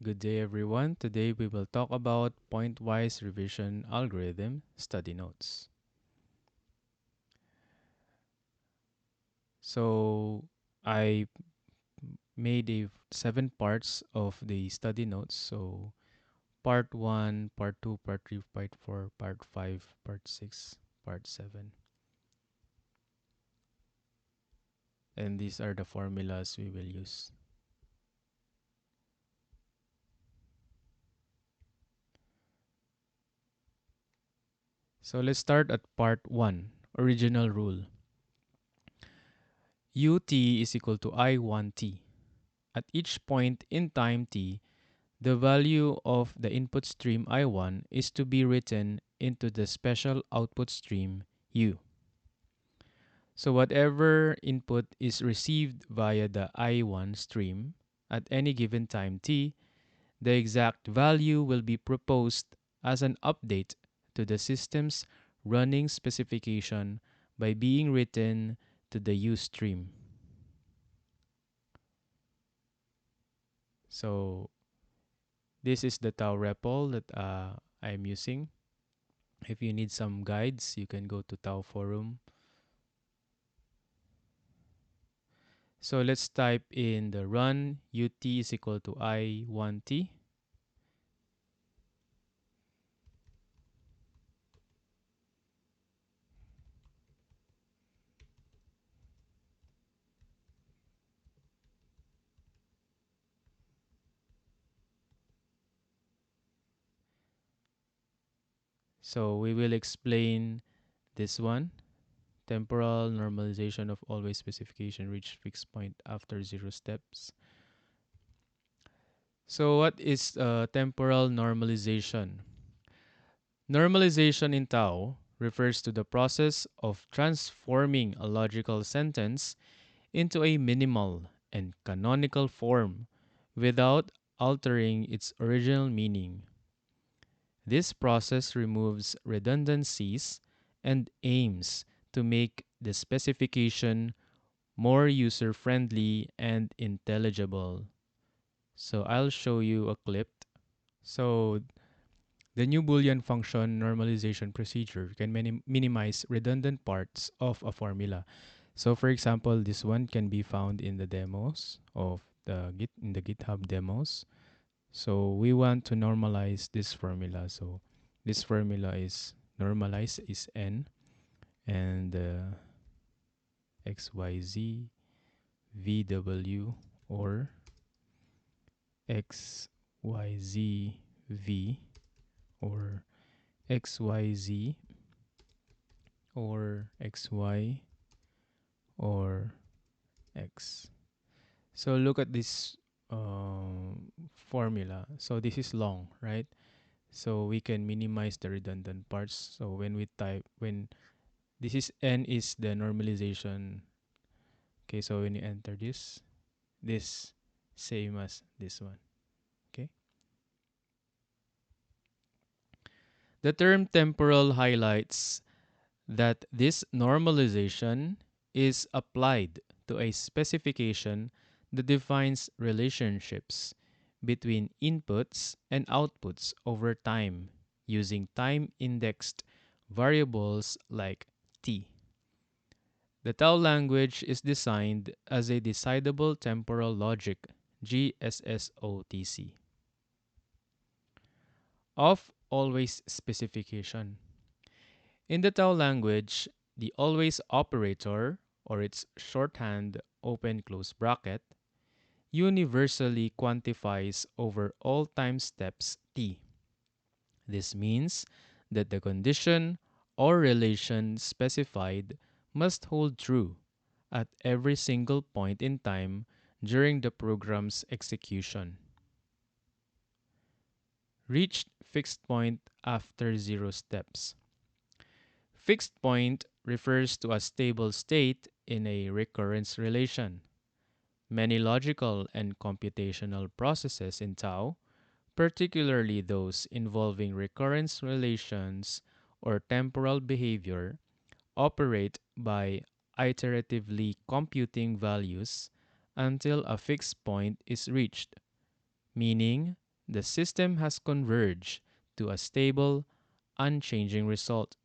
Good day, everyone. Today we will talk about pointwise revision algorithm study notes. So, I made seven parts of the study notes. So, part 1, part 2, part 3, part 4, part 5, part 6, part 7. And these are the formulas we will use. So, let's start at part 1, original rule. ut is equal to I1t. At each point in time t, the value of the input stream I1 is to be written into the special output stream U. So whatever input is received via the I1 stream at any given time t, the exact value will be proposed as an update to the system's running specification by being written to the U stream. So this is the tau REPL that I'm using. If you need some guides, you can go to Tau Forum. So let's type in the run ut is equal to I1t. So we will explain this one. Temporal normalization of always specification reach fixed point after 0 steps. So what is temporal normalization? Normalization in Tau refers to the process of transforming a logical sentence into a minimal and canonical form without altering its original meaning. This process removes redundancies and aims to make the specification more user friendly and intelligible. So I'll show you a clip. So the new Boolean function normalization procedure can minimize redundant parts of a formula. So for example, this one can be found in the demos of the GitHub demos. So we want to normalize this formula. So this formula is normalize is n, and xyz vw or xyz v or xyz or xy or x. So look at this formula. So this is long, right? So we can minimize the redundant parts. So when this is n is the normalization. Okay, so when you enter this same as this one. Okay. The term temporal highlights that this normalization is applied to a specification that defines relationships between inputs and outputs over time using time indexed variables like t. The Tau language is designed as a decidable temporal logic GSSOTC of always specification. In the Tau language, the always operator, or its shorthand open close bracket, universally quantifies over all time steps t. This means that the condition or relation specified must hold true at every single point in time during the program's execution. Reached fixed point after 0 steps. Fixed point refers to a stable state in a recurrence relation. Many logical and computational processes in Tau, particularly those involving recurrence relations or temporal behavior, operate by iteratively computing values until a fixed point is reached, meaning the system has converged to a stable, unchanging result.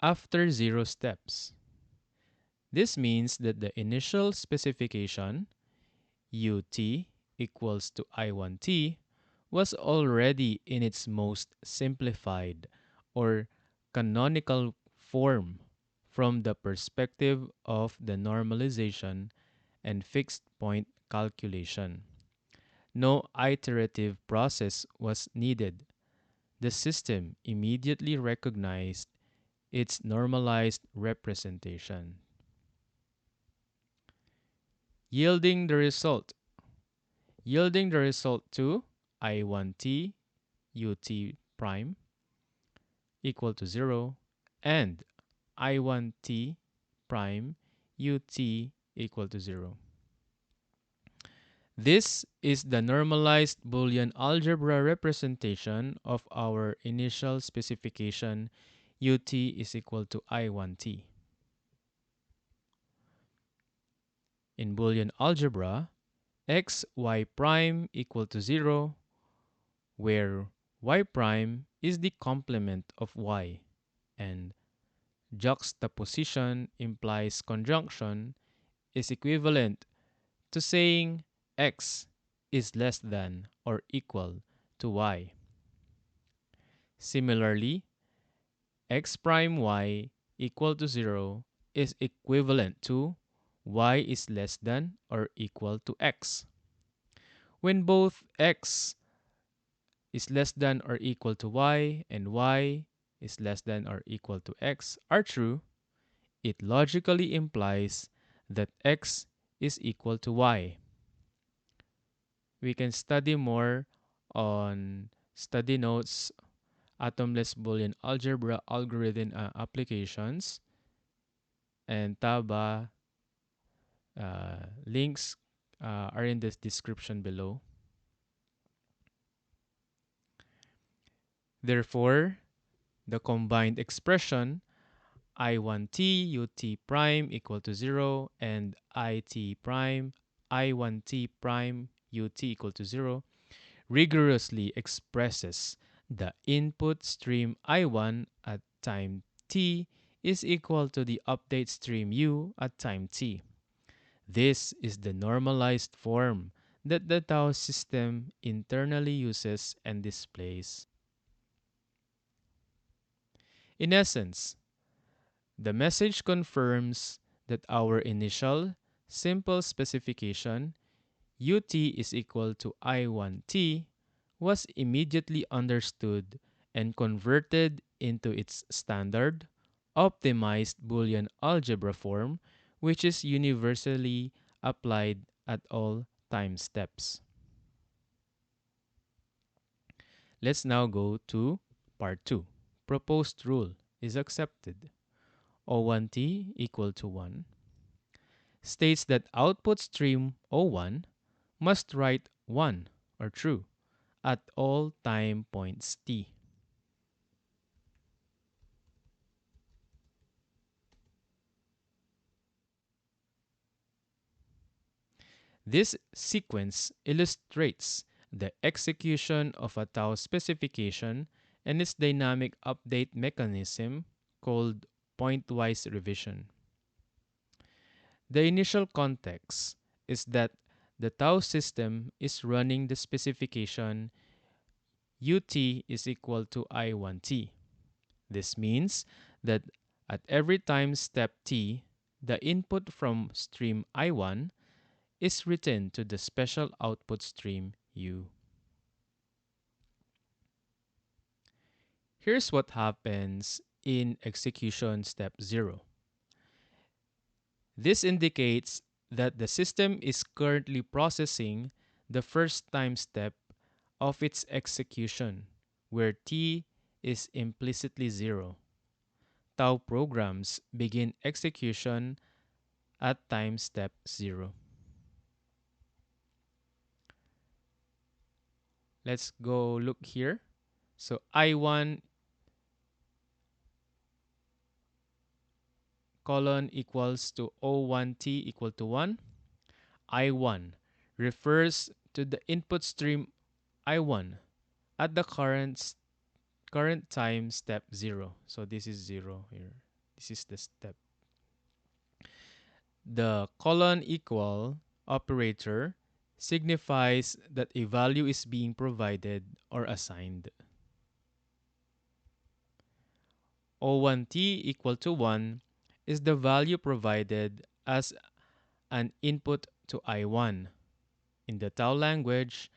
After zero steps, this means that the initial specification, ut equals to I1t, was already in its most simplified or canonical form from the perspective of the normalization and fixed point calculation. No iterative process was needed. The system immediately recognized its normalized representation, yielding the result to I1t ut prime equal to 0 and I1t prime ut equal to 0. This is the normalized Boolean algebra representation of our initial specification ut is equal to I1t. In Boolean algebra, x, y prime equal to 0, where y prime is the complement of y, and juxtaposition implies conjunction, is equivalent to saying x is less than or equal to y. Similarly, x prime y equal to 0 is equivalent to y is less than or equal to x. When both x is less than or equal to y and y is less than or equal to x are true, it logically implies that x is equal to y. We can study more on study notes, atomless Boolean algebra algorithm applications, and Taba links are in the description below. Therefore, the combined expression I1t ut prime equal to 0 and it prime I1t prime ut equal to 0 rigorously expresses the input stream I1 at time t is equal to the update stream u at time t. This is the normalized form that the Tau system internally uses and displays. In essence, the message confirms that our initial simple specification ut is equal to I1t was immediately understood and converted into its standard, optimized Boolean algebra form, which is universally applied at all time steps. Let's now go to part 2. Proposed rule is accepted. O1t equal to 1 states that output stream O1 must write 1 or true at all time points t. This sequence illustrates the execution of a tau specification and its dynamic update mechanism called pointwise revision. The initial context is that the tau system is running the specification ut is equal to I1t. This means that at every time step t, the input from stream I1 is written to the special output stream u. Here's what happens in execution step 0. This indicates that the system is currently processing the first time step of its execution, where t is implicitly 0. Tau programs begin execution at time step 0. Let's go look here. So I1 colon equals to O1t equal to 1. I1 refers to the input stream I1 at the current time step 0. So this is 0 here. This is the step. The colon equal operator signifies that a value is being provided or assigned. O1t equal to 1 is the value provided as an input to I1. In the Tau language,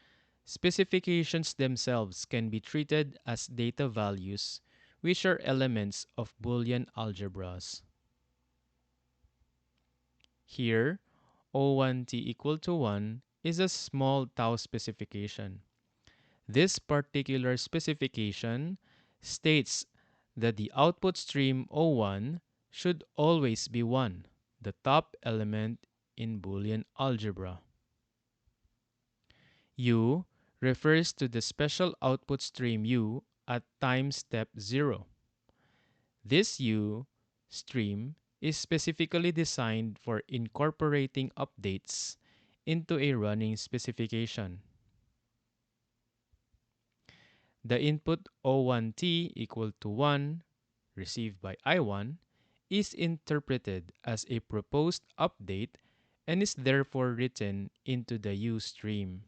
specifications themselves can be treated as data values, which are elements of Boolean algebras. Here, O1t equal to 1 is a small tau specification. This particular specification states that the output stream O1 should always be 1, the top element in Boolean algebra. U refers to the special output stream U at time step 0. This U stream is specifically designed for incorporating updates into a running specification. The input O1t equal to 1 received by I1 is interpreted as a proposed update and is therefore written into the U stream.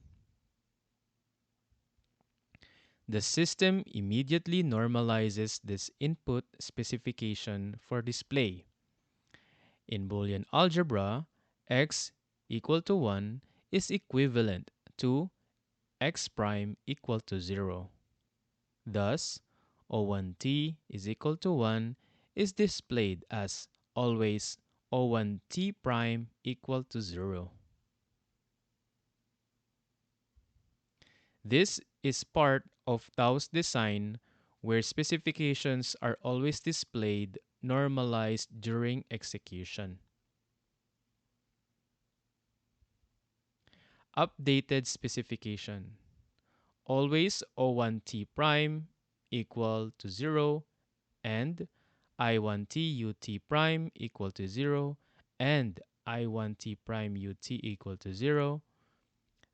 The system immediately normalizes this input specification for display. In Boolean algebra, x equal to 1 is equivalent to x prime equal to 0. Thus, O1t is equal to 1 is displayed as always O1t prime equal to 0. This is part of Tau's design where specifications are always displayed normalized during execution. Updated specification. Always O1t prime equal to 0 and I1t ut prime equal to 0 and I1t prime ut equal to 0.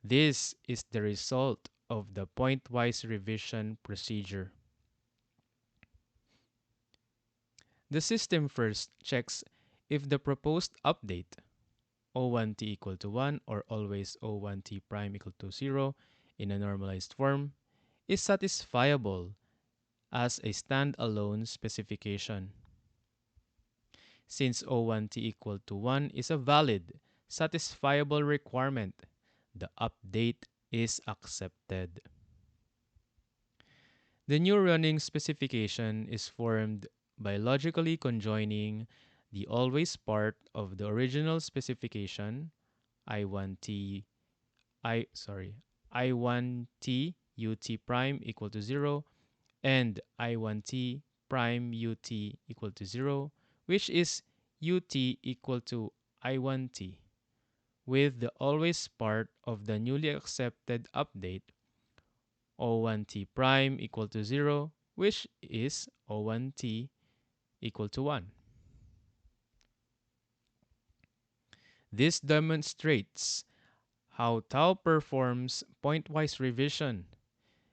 This is the result of the pointwise revision procedure. The system first checks if the proposed update O1t equal to 1 or always O1t prime equal to 0 in a normalized form is satisfiable as a standalone specification. Since O1t equal to 1 is a valid, satisfiable requirement, the update is accepted. The new running specification is formed by logically conjoining the always part of the original specification I1t I1t ut prime equal to 0 and I1t prime ut equal to 0, which is ut equal to I1t, with the always part of the newly accepted update O1t prime equal to 0, which is O1t equal to 1. This demonstrates how Tau performs pointwise revision.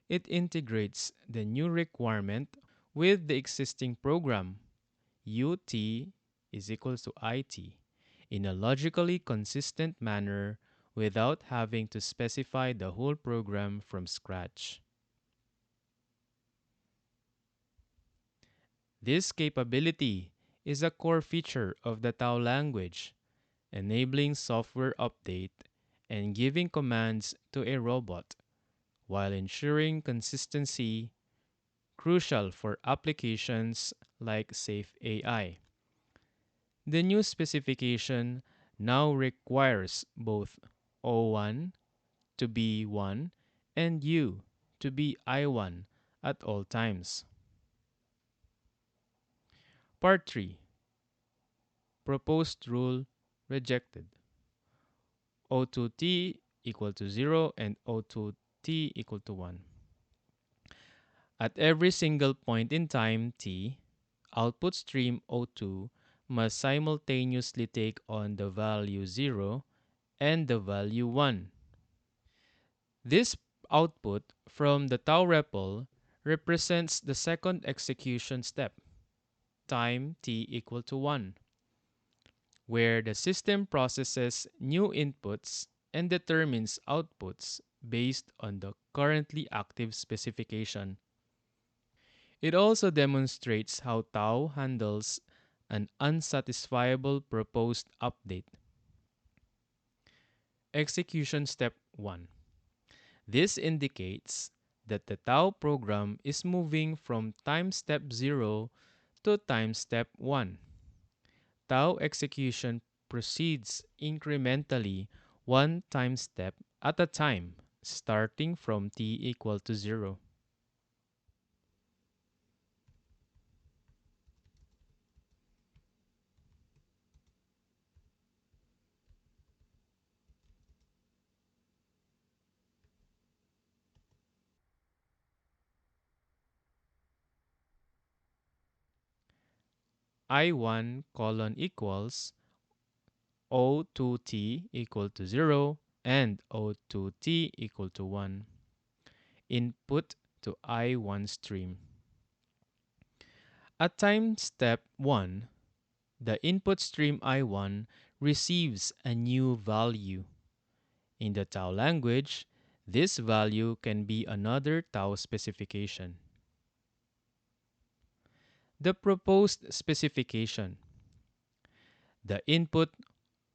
It integrates the new requirement with the existing program, ut is equal to it, in a logically consistent manner without having to specify the whole program from scratch. This capability is a core feature of the Tau language, enabling software update and giving commands to a robot while ensuring consistency, crucial for applications like Safe AI. The new specification now requires both O1 to be 1 and U to be I1 at all times. Part 3. Proposed rule rejected. O2t equal to 0 and O2t equal to 1. At every single point in time t, output stream O2 must simultaneously take on the value 0 and the value 1. This output from the tau REPL represents the second execution step, time t equal to 1, where the system processes new inputs and determines outputs based on the currently active specification. It also demonstrates how tau handles an unsatisfiable proposed update. Execution step 1. This indicates that the tau program is moving from time step 0 to time step 1. Tau execution proceeds incrementally one time step at a time, starting from t equal to 0. I1 colon equals O2t equal to 0 and O2t equal to 1. Input to I1 stream. At time step 1, the input stream I1 receives a new value. In the tau language, this value can be another tau specification. The proposed specification. The input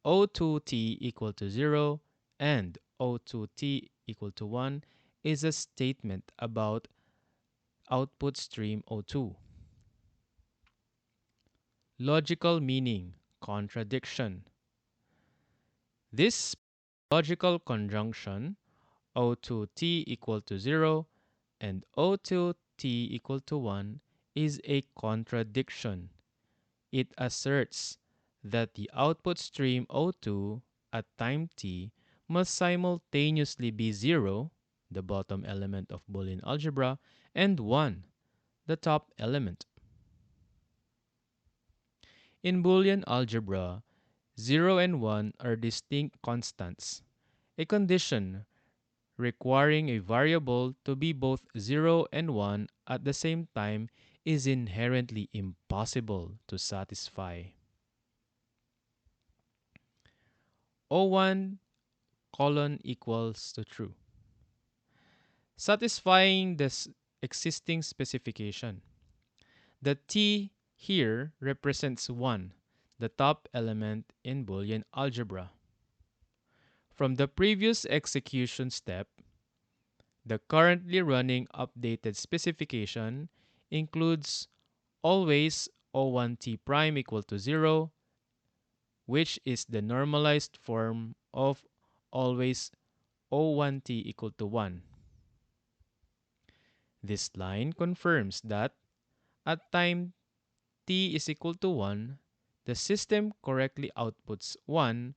O2t equal to 0 and O2t equal to 1 is a statement about output stream O2. Logical meaning, contradiction. This logical conjunction O2t equal to 0 and O2t equal to 1 is a contradiction. It asserts that the output stream O2 at time t must simultaneously be 0, the bottom element of Boolean algebra, and 1, the top element. In Boolean algebra, 0 and 1 are distinct constants. A condition requiring a variable to be both 0 and 1 at the same time is inherently impossible to satisfy. O1 colon equals to true, satisfying this existing specification. The t here represents 1, the top element in Boolean algebra. From the previous execution step, the currently running updated specification includes always O1t prime equal to 0, which is the normalized form of always O1t equal to 1. This line confirms that at time t is equal to 1, the system correctly outputs 1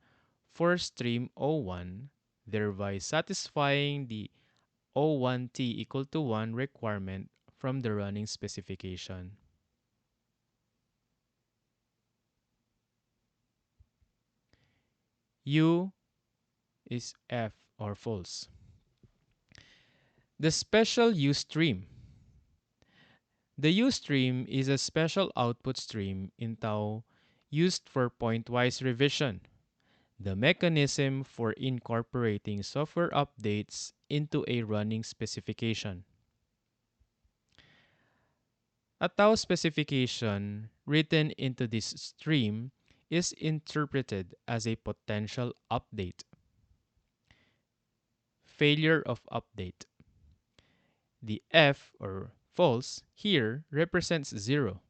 for stream O1, thereby satisfying the O1t equal to 1 requirement from the running specification. U is F or false. The special U stream. The U stream is a special output stream in tau used for pointwise revision, the mechanism for incorporating software updates into a running specification. A tau specification written into this stream is interpreted as a potential update. Failure of update. The F or false here represents 0,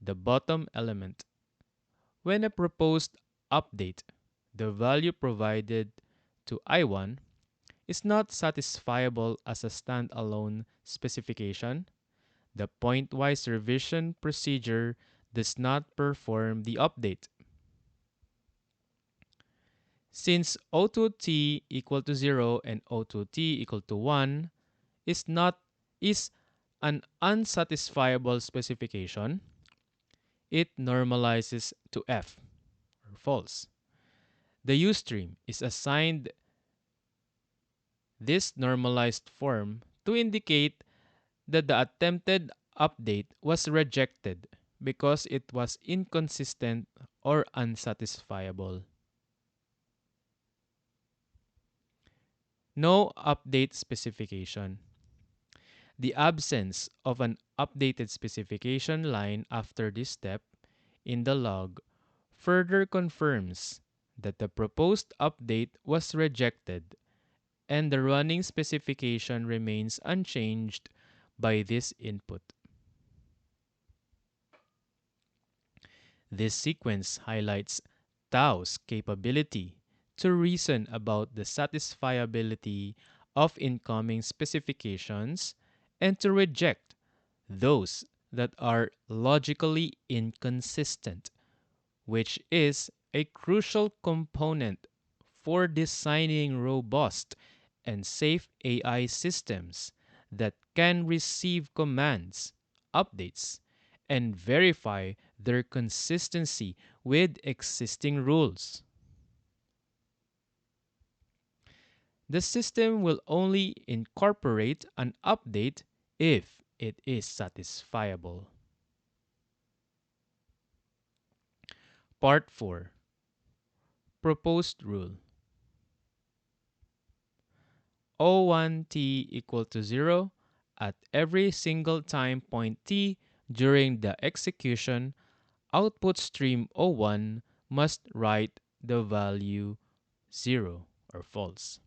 the bottom element. When a proposed update, the value provided to I1 is not satisfiable as a standalone specification, the pointwise revision procedure does not perform the update. Since O2t equal to 0 and O2t equal to 1 is an unsatisfiable specification, it normalizes to F or false. The U stream is assigned this normalized form to indicate that the attempted update was rejected because it was inconsistent or unsatisfiable. No update specification. The absence of an updated specification line after this step in the log further confirms that the proposed update was rejected and the running specification remains unchanged by this input. This sequence highlights Tao's capability to reason about the satisfiability of incoming specifications and to reject those that are logically inconsistent, which is a crucial component for designing robust and safe AI systems that can receive commands, updates, and verify their consistency with existing rules. The system will only incorporate an update if it is satisfiable. Part 4. Proposed rule. O1t equal to 0 at every single time point t during the execution, output stream O1 must write the value 0 or false.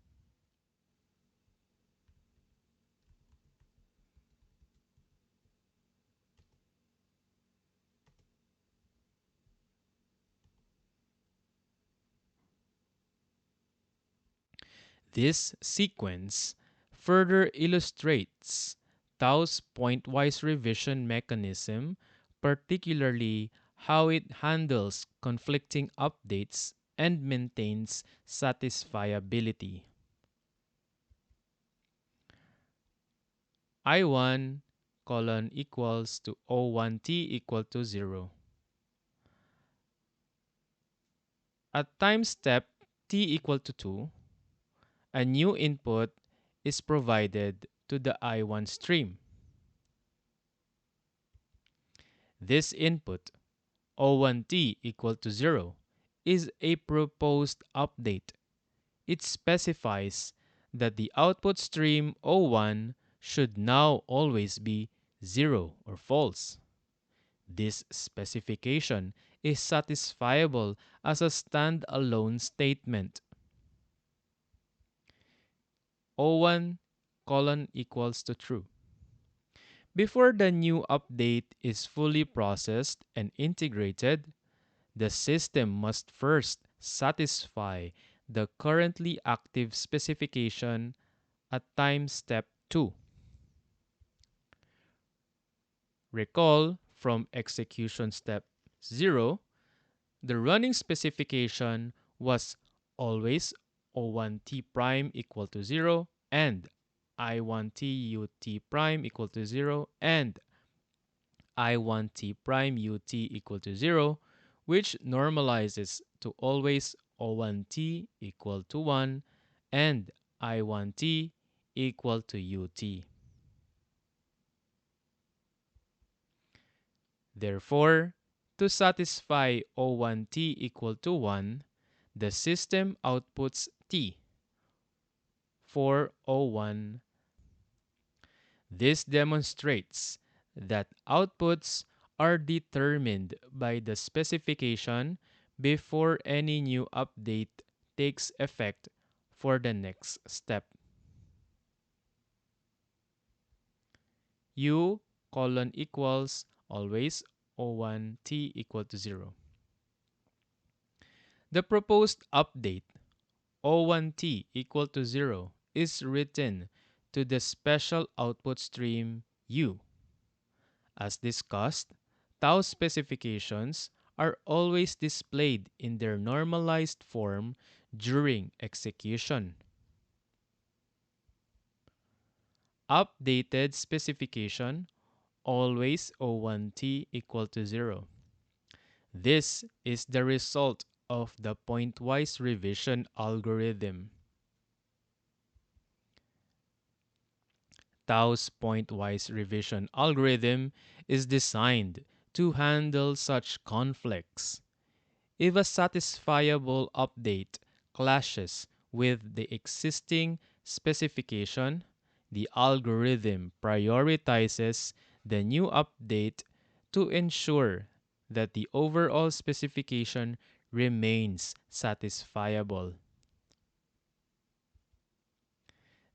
This sequence further illustrates Tao's pointwise revision mechanism, particularly how it handles conflicting updates and maintains satisfiability. I1 colon equals to O1t equal to 0. At time step t equal to 2, a new input is provided to the I1 stream. This input, O1t equal to 0, is a proposed update. It specifies that the output stream O1 should now always be 0 or false. This specification is satisfiable as a stand-alone statement. O1 colon equals to true. Before the new update is fully processed and integrated, the system must first satisfy the currently active specification at time step 2. Recall from execution step 0, the running specification was always O1t prime equal to 0 and I1t ut prime equal to 0 and I1t prime ut equal to 0, which normalizes to always O1t equal to 1 and I1t equal to ut. Therefore, to satisfy O1t equal to 1, the system outputs t for O1. This demonstrates that outputs are determined by the specification before any new update takes effect for the next step. U colon equals always O1t equal to 0. The proposed update O1t equal to 0 is written to the special output stream U. As discussed, tau specifications are always displayed in their normalized form during execution. Updated specification always O1t equal to 0. This is the result of the pointwise revision algorithm. Tao's pointwise revision algorithm is designed to handle such conflicts. If a satisfiable update clashes with the existing specification, the algorithm prioritizes the new update to ensure that the overall specification remains satisfiable.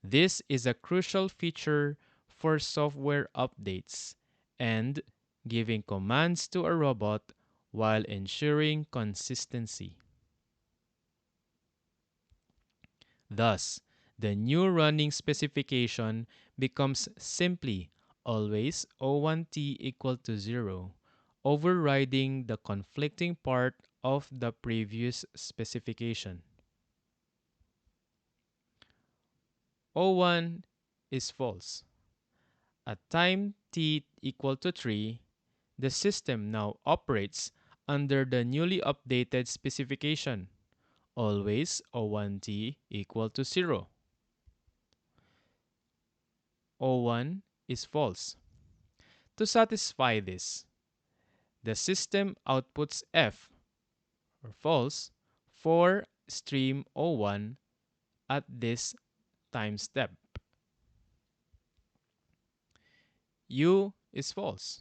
This is a crucial feature for software updates and giving commands to a robot while ensuring consistency. Thus, the new running specification becomes simply always O1T equal to 0, overriding the conflicting part of the previous specification. O1 is false. At time t equal to 3, the system now operates under the newly updated specification, always O1T equal to 0. O1 is false. To satisfy this, the system outputs F, or false, for stream O1 at this time step. U is false.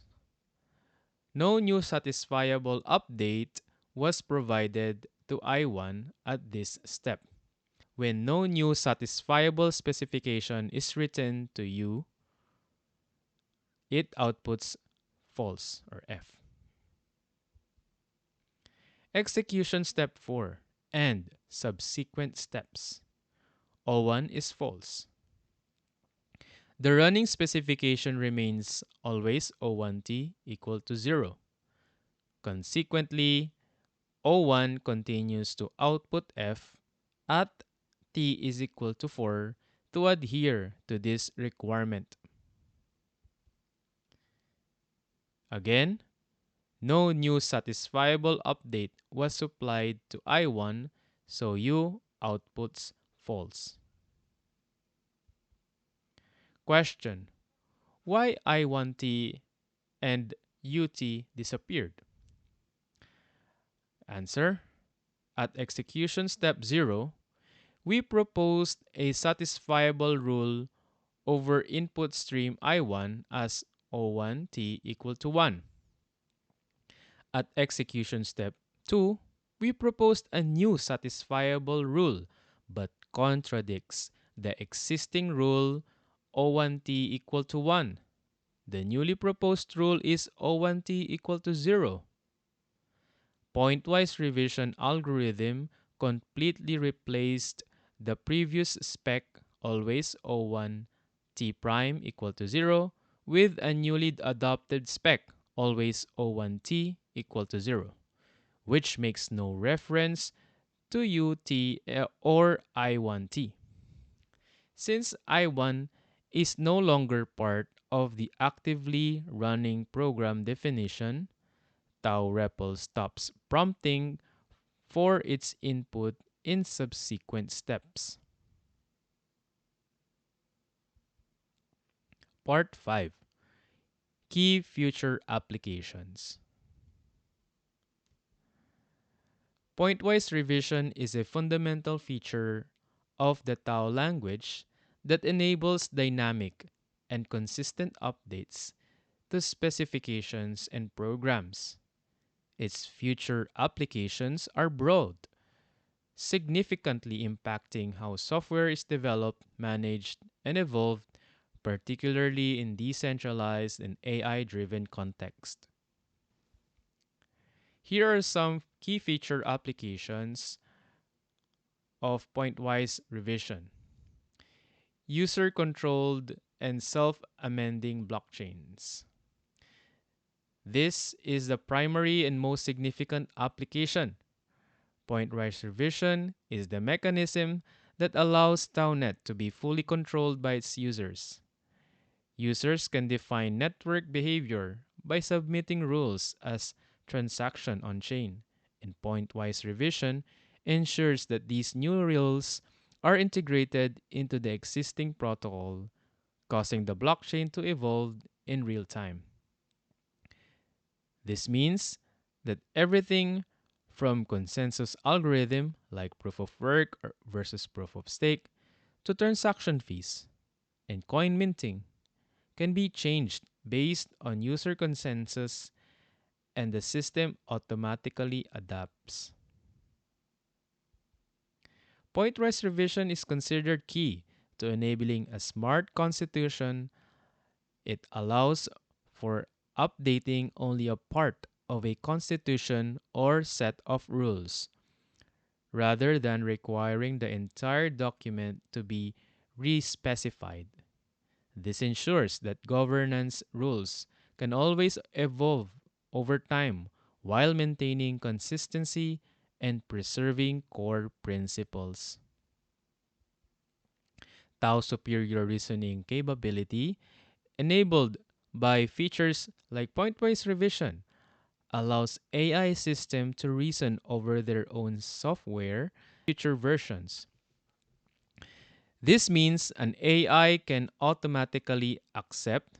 No new satisfiable update was provided to I1 at this step. When no new satisfiable specification is written to U, it outputs false or F. Execution step 4 and subsequent steps. O1 is false. The running specification remains always O1T equal to 0. Consequently, O1 continues to output F at T is equal to 4 to adhere to this requirement. Again, no new satisfiable update was supplied to I1, so U outputs false. Question: why I1T and UT disappeared? Answer: at execution step 0, we proposed a satisfiable rule over input stream I1 as O1T equal to 1. At execution step 2, we proposed a new satisfiable rule but contradicts the existing rule O1T equal to 1. The newly proposed rule is O1T equal to 0. Pointwise revision algorithm completely replaced the previous spec always O1 T prime equal to 0 with a newly adopted spec always O1T equal to 0, which makes no reference to UT or I1T. Since I1 is no longer part of the actively running program definition, Tau REPL stops prompting for its input in subsequent steps. Part 5. Key future applications. Pointwise revision is a fundamental feature of the Tau language that enables dynamic and consistent updates to specifications and programs. Its future applications are broad, significantly impacting how software is developed, managed, and evolved, particularly in decentralized and AI-driven context. Here are some key feature applications of pointwise revision. User-controlled and self-amending blockchains. This is the primary and most significant application. Pointwise revision is the mechanism that allows TauNet to be fully controlled by its users. Users can define network behavior by submitting rules as transaction on chain, and pointwise revision ensures that these new rules are integrated into the existing protocol, causing the blockchain to evolve in real time. This means that everything from consensus algorithm like proof of work versus proof of stake to transaction fees and coin minting can be changed based on user consensus and the system automatically adapts. Pointwise revision is considered key to enabling a smart constitution. It allows for updating only a part of a constitution or set of rules, rather than requiring the entire document to be re-specified. This ensures that governance rules can always evolve over time while maintaining consistency and preserving core principles. Tau superior reasoning capability, enabled by features like pointwise revision, allows AI system to reason over their own software future versions. This means an AI can automatically accept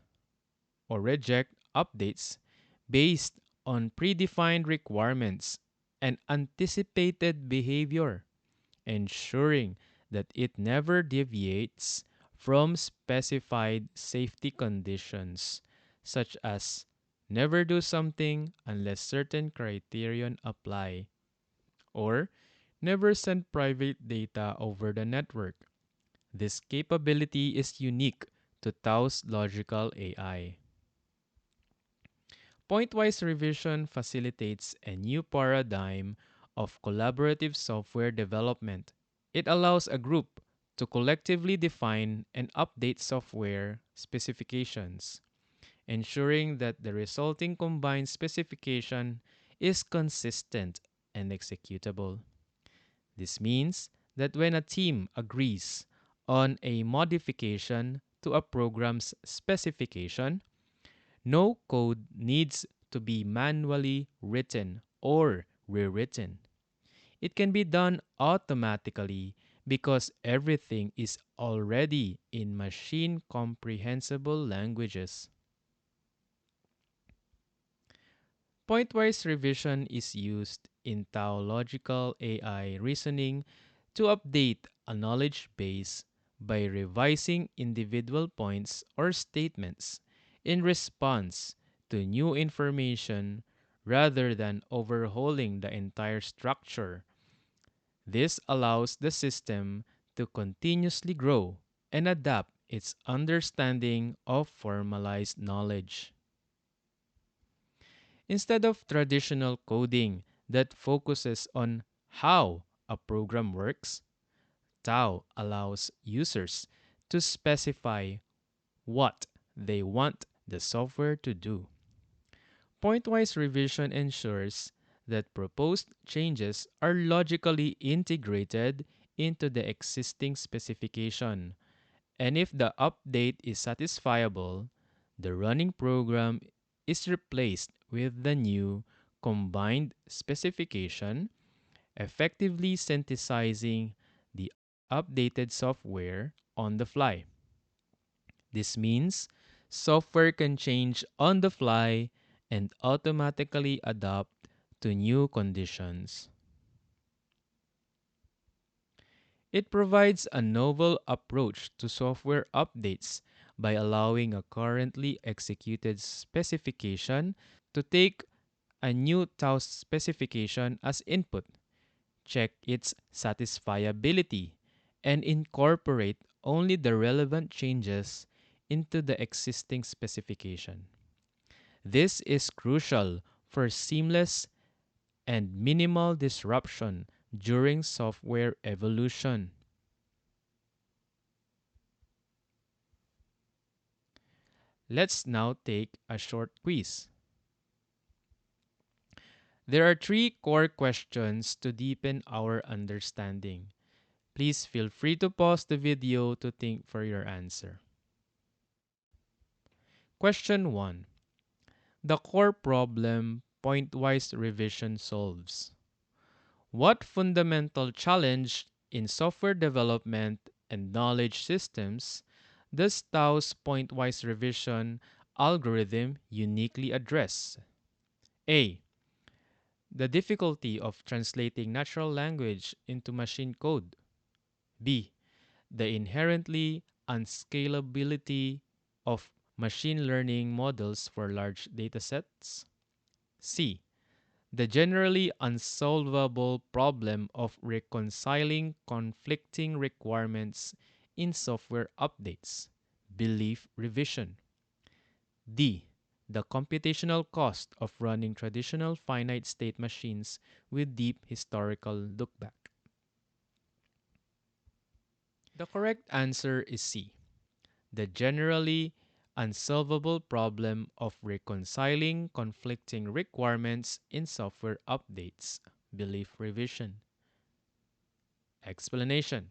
or reject updates based on predefined requirements and anticipated behavior, ensuring that it never deviates from specified safety conditions, such as never do something unless certain criterion apply, or never send private data over the network. This capability is unique to Tao's logical AI. Pointwise revision facilitates a new paradigm of collaborative software development. It allows a group to collectively define and update software specifications, ensuring that the resulting combined specification is consistent and executable. This means that when a team agrees on a modification to a program's specification, no code needs to be manually written or rewritten. It can be done automatically because everything is already in machine comprehensible languages. Pointwise revision is used in tautological AI reasoning to update a knowledge base by revising individual points or statements in response to new information rather than overhauling the entire structure. This allows the system to continuously grow and adapt its understanding of formalized knowledge. Instead of traditional coding that focuses on how a program works, Tao allows users to specify what they want the software to do. Pointwise revision ensures that proposed changes are logically integrated into the existing specification, and if the update is satisfiable, the running program is replaced with the new combined specification, effectively synthesizing the updated software on the fly. This means software can change on the fly and automatically adapt to new conditions. It provides a novel approach to software updates by allowing a currently executed specification to take a new TAOS specification as input, check its satisfiability, and incorporate only the relevant changes into the existing specification. This is crucial for seamless and minimal disruption during software evolution. Let's now take a short quiz. There are three core questions to deepen our understanding. Please feel free to pause the video to think for your answer. Question 1. The core problem pointwise revision solves. What fundamental challenge in software development and knowledge systems does Tao's pointwise revision algorithm uniquely address? A. The difficulty of translating natural language into machine code. B. The inherently unscalability of machine learning models for large datasets. C. The generally unsolvable problem of reconciling conflicting requirements in software updates. Belief revision. D. The computational cost of running traditional finite state machines with deep historical lookback. The correct answer is C. The generally unsolvable problem of reconciling conflicting requirements in software updates. Belief revision. Explanation.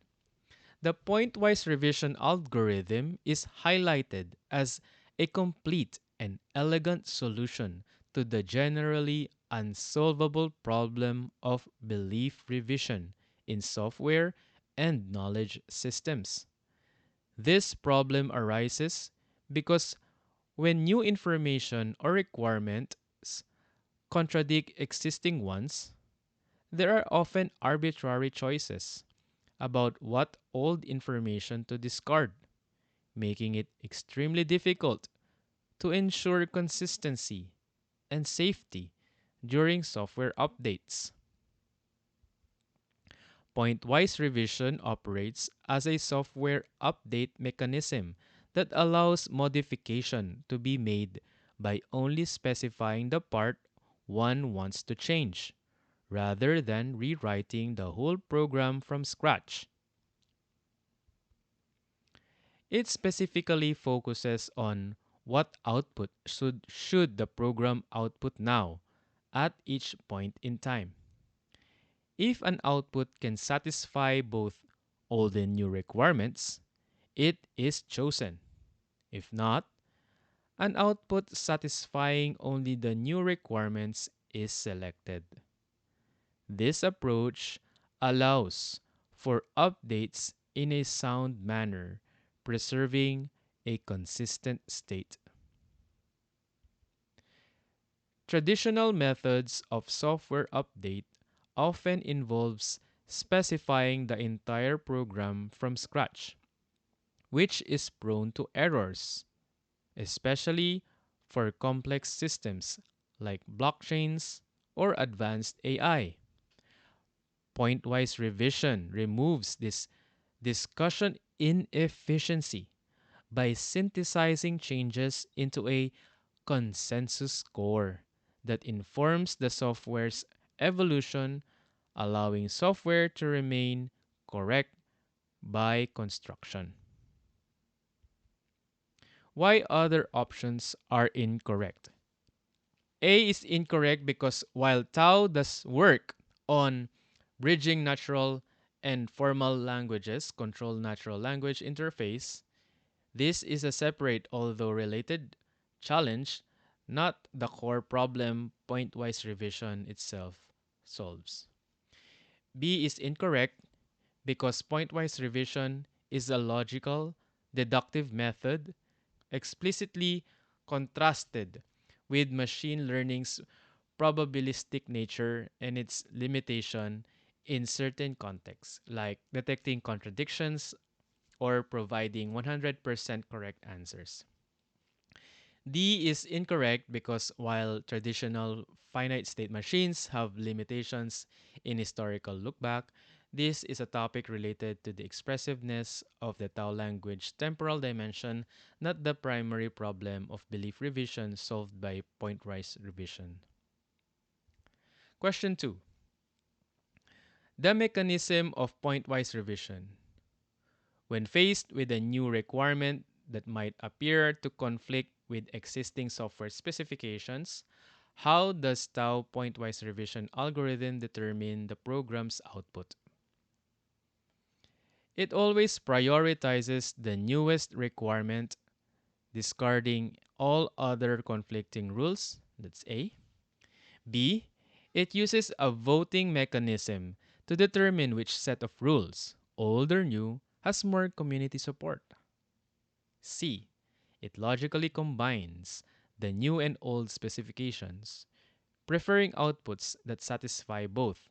The pointwise revision algorithm is highlighted as a complete and elegant solution to the generally unsolvable problem of belief revision in software and knowledge systems. This problem arises because when new information or requirements contradict existing ones, there are often arbitrary choices about what old information to discard, making it extremely difficult to ensure consistency and safety during software updates. Pointwise revision operates as a software update mechanism that allows modification to be made by only specifying the part one wants to change, rather than rewriting the whole program from scratch. It specifically focuses on what output should the program output now at each point in time. If an output can satisfy both old and new requirements, it is chosen. If not, an output satisfying only the new requirements is selected. This approach allows for updates in a sound manner, preserving a consistent state. Traditional methods of software update often involves specifying the entire program from scratch, which is prone to errors, especially for complex systems like blockchains or advanced AI. Pointwise revision removes this discussion inefficiency by synthesizing changes into a consensus score that informs the software's evolution, allowing software to remain correct by construction. Why other options are incorrect? A is incorrect because while Tau does work on bridging natural and formal languages, control natural language interface, this is a separate although related challenge, not the core problem pointwise revision itself solves. B is incorrect because pointwise revision is a logical, deductive method explicitly contrasted with machine learning's probabilistic nature and its limitation in certain contexts, like detecting contradictions or providing 100% correct answers. D is incorrect because while traditional finite state machines have limitations in historical lookback, this is a topic related to the expressiveness of the Tau language temporal dimension, not the primary problem of belief revision solved by pointwise revision. Question 2. The mechanism of pointwise revision. When faced with a new requirement that might appear to conflict with existing software specifications, how does Tau pointwise revision algorithm determine the program's output? It always prioritizes the newest requirement, discarding all other conflicting rules. That's A. B. It uses a voting mechanism to determine which set of rules, old or new, has more community support. C. It logically combines the new and old specifications, preferring outputs that satisfy both.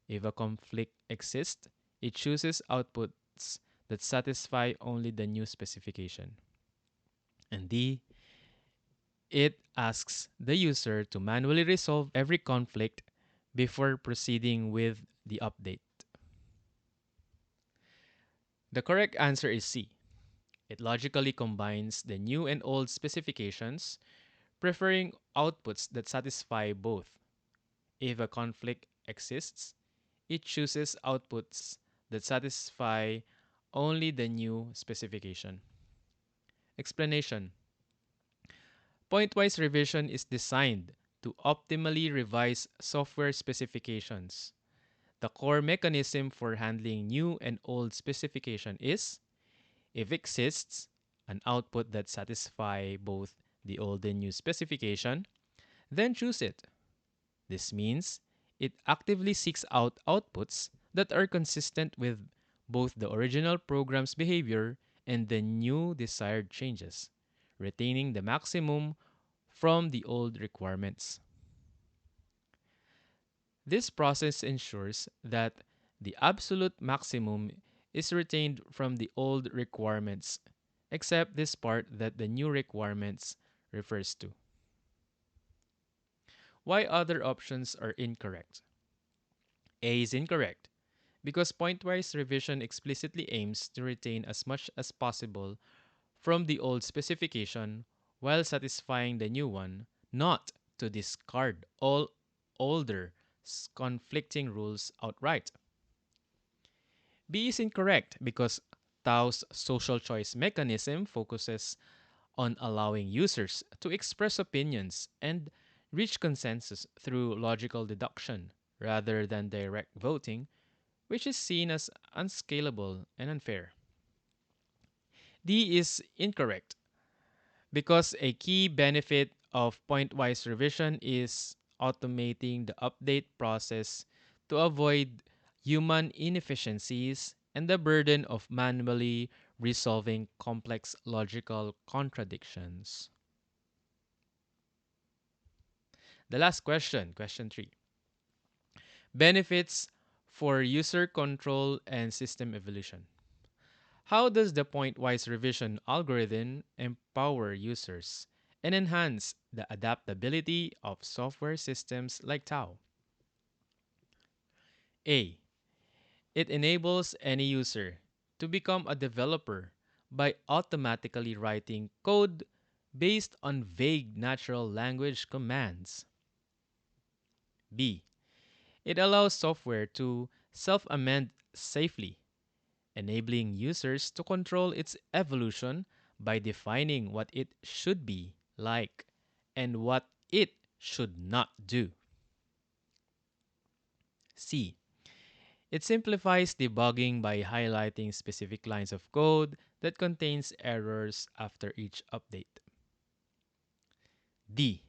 If a conflict exists, it chooses outputs that satisfy only the new specification. And D. It asks the user to manually resolve every conflict before proceeding with the update. The correct answer is C. It logically combines the new and old specifications, preferring outputs that satisfy both. If a conflict exists, it chooses outputs that satisfy only the new specification. Explanation: Pointwise revision is designed to optimally revise software specifications. The core mechanism for handling new and old specification is, if exists, an output that satisfies both the old and new specification, then choose it. This means it actively seeks out outputs that are consistent with both the original program's behavior and the new desired changes, retaining the maximum from the old requirements. This process ensures that the absolute maximum is retained from the old requirements, except this part that the new requirements refers to. Why other options are incorrect? A is incorrect because pointwise revision explicitly aims to retain as much as possible from the old specification while satisfying the new one, not to discard all older conflicting rules outright. B is incorrect because Tao's social choice mechanism focuses on allowing users to express opinions and reach consensus through logical deduction rather than direct voting, which is seen as unscalable and unfair. D is incorrect because a key benefit of pointwise revision is automating the update process to avoid human inefficiencies and the burden of manually resolving complex logical contradictions. The last question, question 3. Benefits for user control and system evolution. How does the pointwise revision algorithm empower users and enhance the adaptability of software systems like Tau? A. It enables any user to become a developer by automatically writing code based on vague natural language commands. B. It allows software to self amend safely, enabling users to control its evolution by defining what it should be like and what it should not do. C. It simplifies debugging by highlighting specific lines of code that contains errors after each update. D.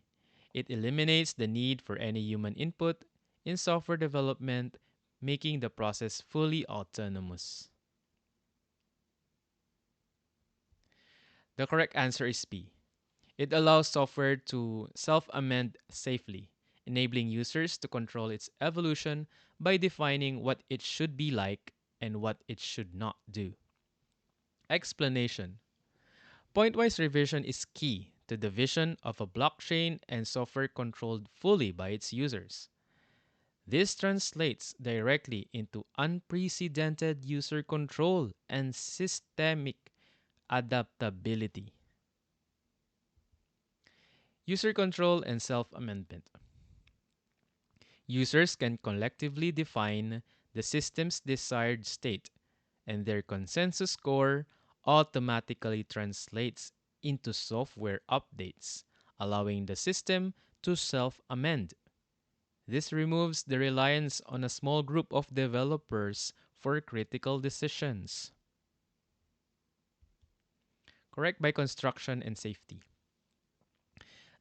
It eliminates the need for any human input in software development, making the process fully autonomous. The correct answer is B. It allows software to self amend safely, enabling users to control its evolution by defining what it should be like and what it should not do. Explanation: Pointwise revision is key to the vision of a blockchain and software controlled fully by its users. This translates directly into unprecedented user control and systemic adaptability. User control and self amendment. Users can collectively define the system's desired state, and their consensus score automatically translates into software updates, allowing the system to self amend. This removes the reliance on a small group of developers for critical decisions. Correct by construction and safety.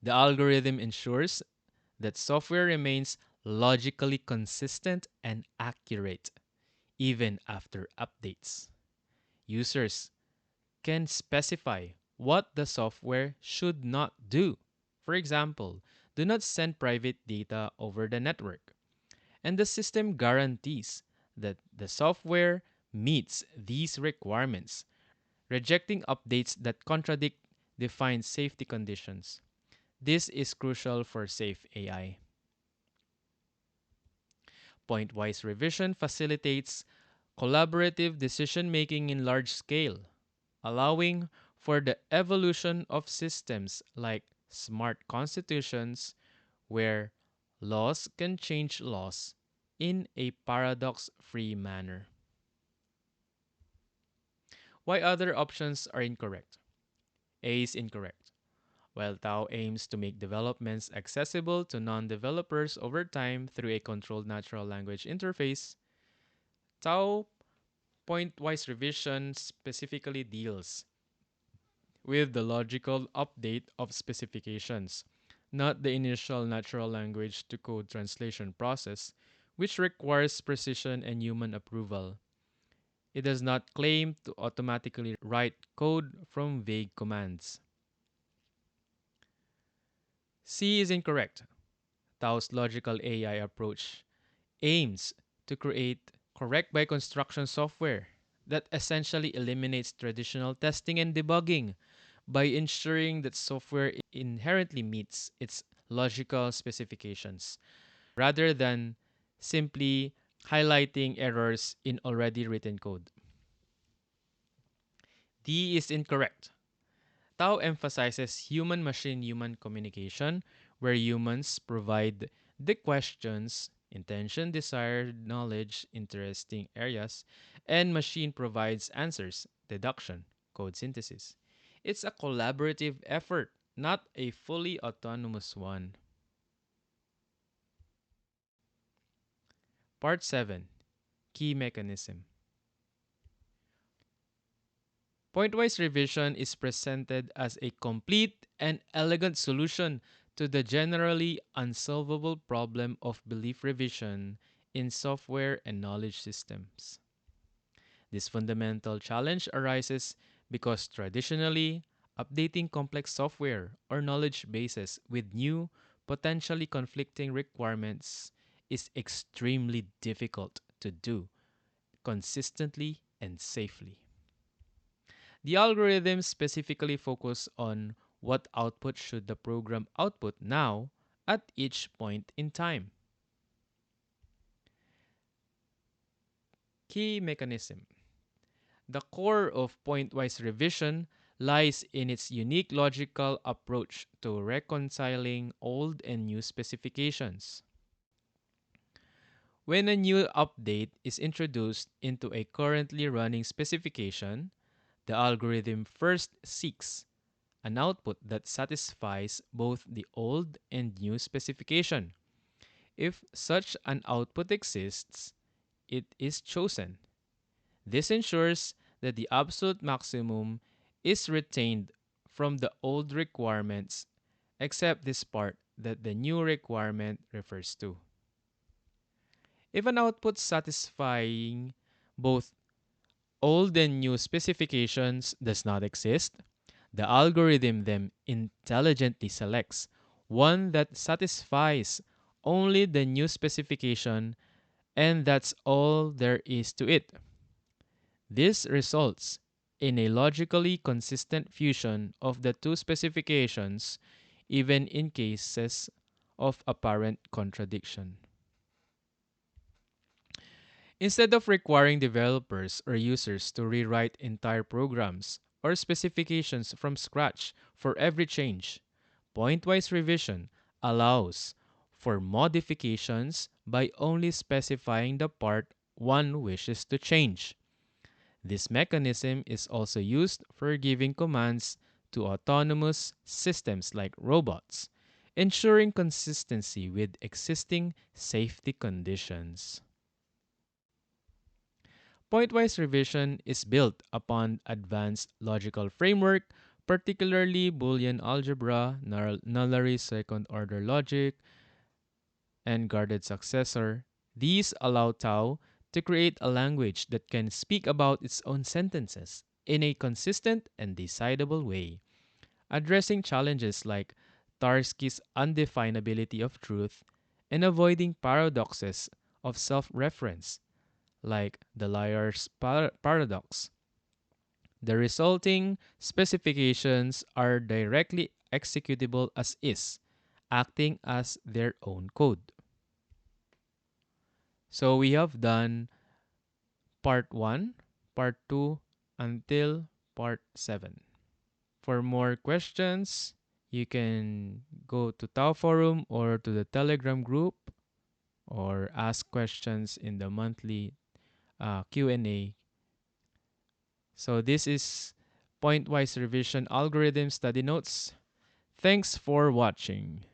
The algorithm ensures that software remains logically consistent and accurate even after updates. Users can specify what the software should not do. For example, do not send private data over the network. And the system guarantees that the software meets these requirements, rejecting updates that contradict defined safety conditions. This is crucial for safe AI. Pointwise revision facilitates collaborative decision making in large scale, allowing for the evolution of systems like smart constitutions where laws can change laws in a paradox free manner. Why other options are incorrect? A is incorrect. While Tao aims to make developments accessible to non developers over time through a controlled natural language interface, Tao Pointwise Revision specifically deals with the logical update of specifications, not the initial natural language to code translation process, which requires precision and human approval. It does not claim to automatically write code from vague commands. C is incorrect. Tao's logical AI approach aims to create correct by construction software that essentially eliminates traditional testing and debugging by ensuring that software inherently meets its logical specifications rather than simply highlighting errors in already written code. D is incorrect. Tao emphasizes human machine human communication, where humans provide the questions, intention, desired knowledge, interesting areas, and machine provides answers, deduction, code synthesis. It's a collaborative effort, not a fully autonomous one. Part 7. Key Mechanism. Pointwise revision is presented as a complete and elegant solution to the generally unsolvable problem of belief revision in software and knowledge systems. This fundamental challenge arises because traditionally, updating complex software or knowledge bases with new, potentially conflicting requirements is extremely difficult to do consistently and safely. The algorithms specifically focus on what output should the program output now at each point in time. Key mechanism. The core of pointwise revision lies in its unique logical approach to reconciling old and new specifications. When a new update is introduced into a currently running specification, the algorithm first seeks an output that satisfies both the old and new specification. If such an output exists, it is chosen. This ensures that the absolute maximum is retained from the old requirements, except this part that the new requirement refers to. If an output satisfying both old and new specifications does not exist, the algorithm then intelligently selects one that satisfies only the new specification, and that's all there is to it. This results in a logically consistent fusion of the two specifications, even in cases of apparent contradiction. Instead of requiring developers or users to rewrite entire programs or specifications from scratch for every change, pointwise revision allows for modifications by only specifying the part one wishes to change. This mechanism is also used for giving commands to autonomous systems like robots, ensuring consistency with existing safety conditions. Pointwise revision is built upon advanced logical framework, particularly Boolean algebra, nullary second order logic, and guarded successor. These allow Tao to create a language that can speak about its own sentences in a consistent and decidable way. addressing challenges like Tarski's undefinability of truth and avoiding paradoxes of self reference, like the liar's paradox. The resulting specifications are directly executable as is, acting as their own code. So we have done part 1, part 2, until part 7. For more questions, you can go to Tao Forum or to the Telegram group or ask questions in the monthly Q&A. So this is Pointwise Revision Algorithm Study Notes. Thanks for watching.